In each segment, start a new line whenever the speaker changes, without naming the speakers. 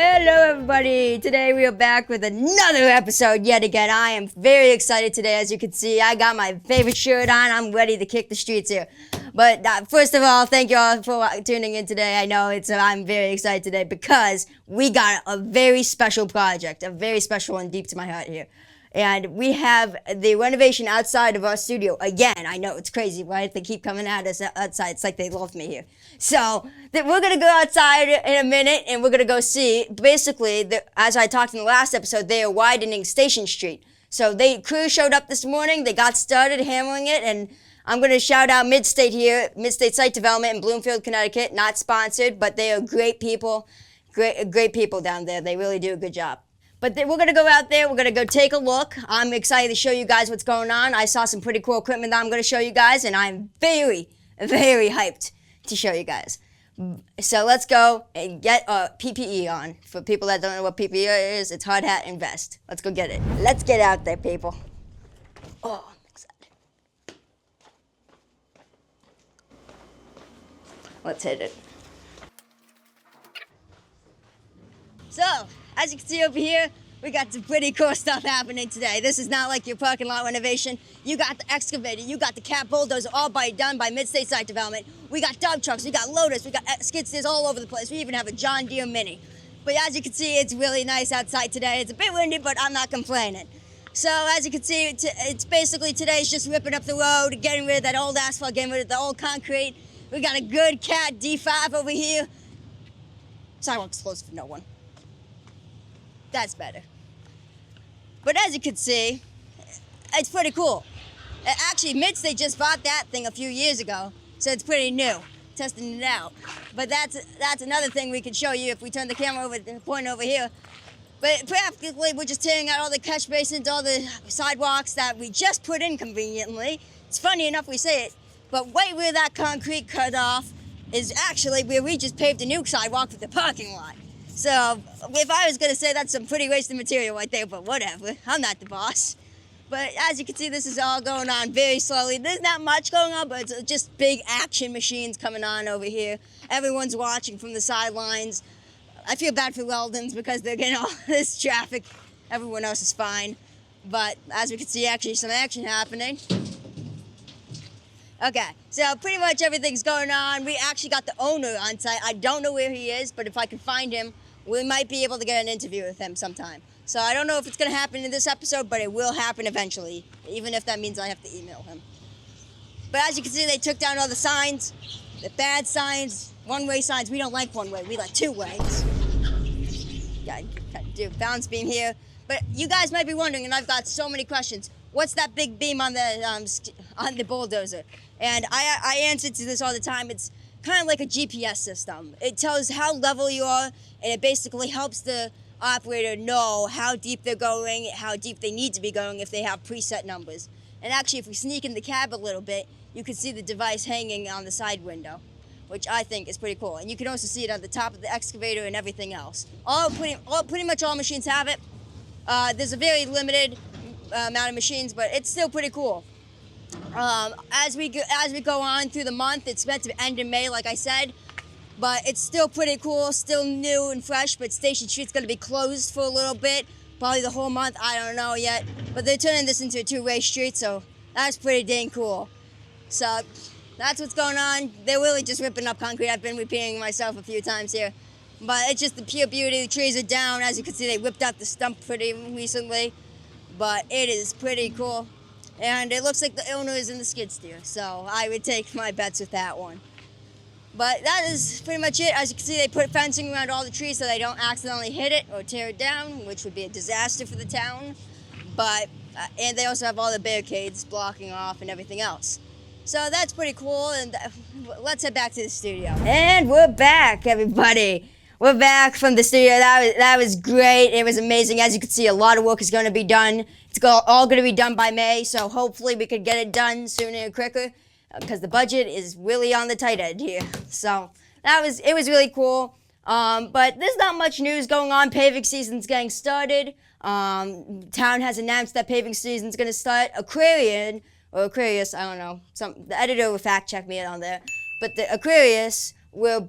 Hello everybody! Today we are back with another episode yet again. I am very excited today. As you can see, I got my favorite shirt on. I'm ready to kick the streets here. But first of all, thank you all for tuning in today. I know I'm very excited today because we got a very special project, a very special one deep to my heart here. And we have the renovation outside of our studio again. I know it's crazy, right? They keep coming at us outside. It's like they love me here. So we're going to go outside in a minute and we're going to go see. Basically, as I talked in the last episode, they are widening Station Street. So crew showed up this morning. They got started hammering it. And I'm going to shout out Midstate here, Midstate Site Development in Bloomfield, Connecticut. Not sponsored, but they are great people. Great people down there. They really do a good job. But we're going to go out there. We're going to go take a look. I'm excited to show you guys what's going on. I saw some pretty cool equipment that I'm going to show you guys, and I'm very, very hyped to show you guys. So let's go and get PPE on. For people that don't know what PPE is, it's hard hat and vest. Let's go get it. Let's get out there, people. Oh, I'm excited. Let's hit it. So, as you can see over here, we got some pretty cool stuff happening today. This is not like your parking lot renovation. You got the excavator, you got the cat bulldozer, all done by Midstate Site Development. We got dump trucks, we got loaders, we got skid steers all over the place. We even have a John Deere Mini. But as you can see, it's really nice outside today. It's a bit windy, but I'm not complaining. So as you can see, it's basically today's just ripping up the road, getting rid of that old asphalt, getting rid of the old concrete. We got a good cat D5 over here. Sidewalk's closed for no one. That's better. But as you can see, it's pretty cool. Actually, Midstate just bought that thing a few years ago, so it's pretty new, testing it out. But that's another thing we could show you if we turn the camera over and point over here. But practically, we're just tearing out all the catch basins, all the sidewalks that we just put in conveniently. It's funny enough we say it, but right where that concrete cut off is actually where we just paved a new sidewalk for the parking lot. So, if I was going to say that's some pretty wasted material right there, but whatever. I'm not the boss. But as you can see, this is all going on very slowly. There's not much going on, but it's just big action machines coming on over here. Everyone's watching from the sidelines. I feel bad for Weldons because they're getting all this traffic. Everyone else is fine. But as we can see, actually some action happening. Okay, so pretty much everything's going on. We actually got the owner on site. I don't know where he is, but if I can find him, we might be able to get an interview with him sometime. So I don't know if it's going to happen in this episode, but it will happen eventually, even if that means I have to email him. But as you can see, they took down all the signs, the bad signs, one-way signs. We don't like one-way. We like two ways. Got to do balance beam here. But you guys might be wondering, and I've got so many questions, what's that big beam on the bulldozer? And I answer to this all the time. It's kind of like a GPS system. It tells how level you are, and it basically helps the operator know how deep they're going, how deep they need to be going if they have preset numbers. And actually, if we sneak in the cab a little bit, you can see the device hanging on the side window, which I think is pretty cool. And you can also see it on the top of the excavator and everything else. Pretty much all machines have it. There's a very limited amount of machines, but it's still pretty cool. As we go on through the month, it's meant to end in May, like I said, but it's still pretty cool, still new and fresh. But Station Street's going to be closed for a little bit, probably the whole month. I don't know yet, but they're turning this into a two-way street, so that's pretty dang cool. So that's what's going on. They're really just ripping up concrete. I've been repeating myself a few times here, but it's just the pure beauty. The trees are down. As you can see, they whipped out the stump pretty recently, but it is pretty cool. And it looks like the owner is in the skid steer, so I would take my bets with that one. But that is pretty much it. As you can see, they put fencing around all the trees so they don't accidentally hit it or tear it down, which would be a disaster for the town. But and they also have all the barricades blocking off and everything else. So that's pretty cool, and let's head back to the studio. And we're back, everybody. We're back from the studio. That was great. It was amazing. As you can see, a lot of work is going to be done. It's all going to be done by May, so hopefully we could get it done sooner and quicker because the budget is really on the tight end here. So it was really cool. But there's not much news going on. Paving season's getting started. Town has announced that paving season's going to start. Aquarius, I don't know. The editor will fact check me on there. But the Aquarius We're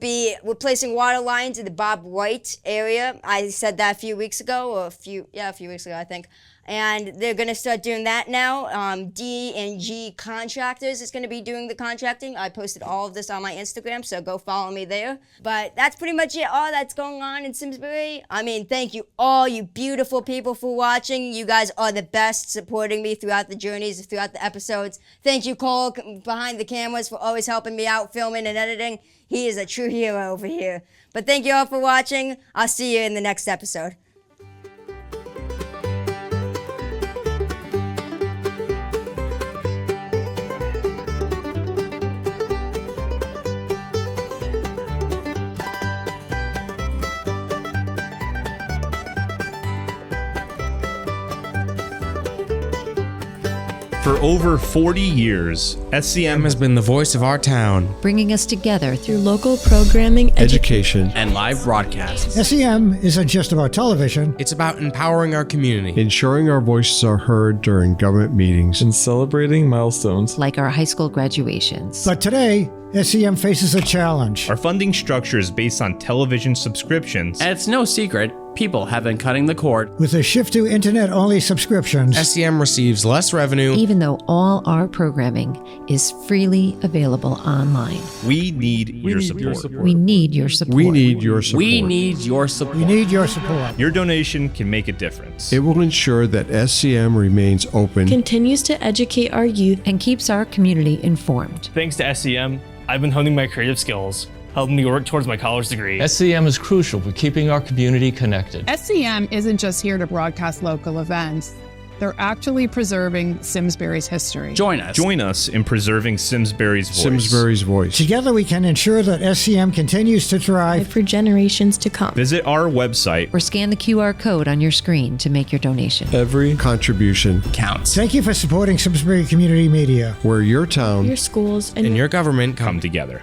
placing water lines in the Bob White area. I said that a few weeks ago, a few weeks ago, I think. And they're going to start doing that now. D&G Contractors is going to be doing the contracting. I posted all of this on my Instagram, so go follow me there. But that's pretty much it, all that's going on in Simsbury. I mean, thank you all, you beautiful people, for watching. You guys are the best, supporting me throughout the journeys, throughout the episodes. Thank you, Cole, behind the cameras, for always helping me out, filming and editing. He is a true hero over here. But thank you all for watching. I'll see you in the next episode.
For over 40 years, SCM
has been the voice of our town,
bringing us together through local programming,
education,
and live broadcasts.
SCM isn't just about television.
It's about empowering our community,
ensuring our voices are heard during government meetings,
and celebrating milestones
like our high school graduations.
But today, SCM faces a challenge.
Our funding structure is based on television subscriptions.
And it's no secret, people have been cutting the cord.
With a shift to internet-only subscriptions,
SCM receives less revenue,
even though all our programming is freely available online.
We need your support.
We need your support.
We need your support.
We need your support.
We need your support.
Your donation can make a difference.
It will ensure that SCM remains open,
continues to educate our youth,
and keeps our community informed.
Thanks to SCM, I've been honing my creative skills, helping me work towards my college degree.
SCM is crucial for keeping our community connected.
SCM isn't just here to broadcast local events. They're actually preserving Simsbury's history.
Join us.
Join us in preserving Simsbury's voice.
Simsbury's voice.
Together we can ensure that SCM continues to thrive
for generations to come.
Visit our website
or scan the QR code on your screen to make your donation.
Every contribution
counts.
Thank you for supporting Simsbury Community Media,
where your town,
your schools,
and your government
come together.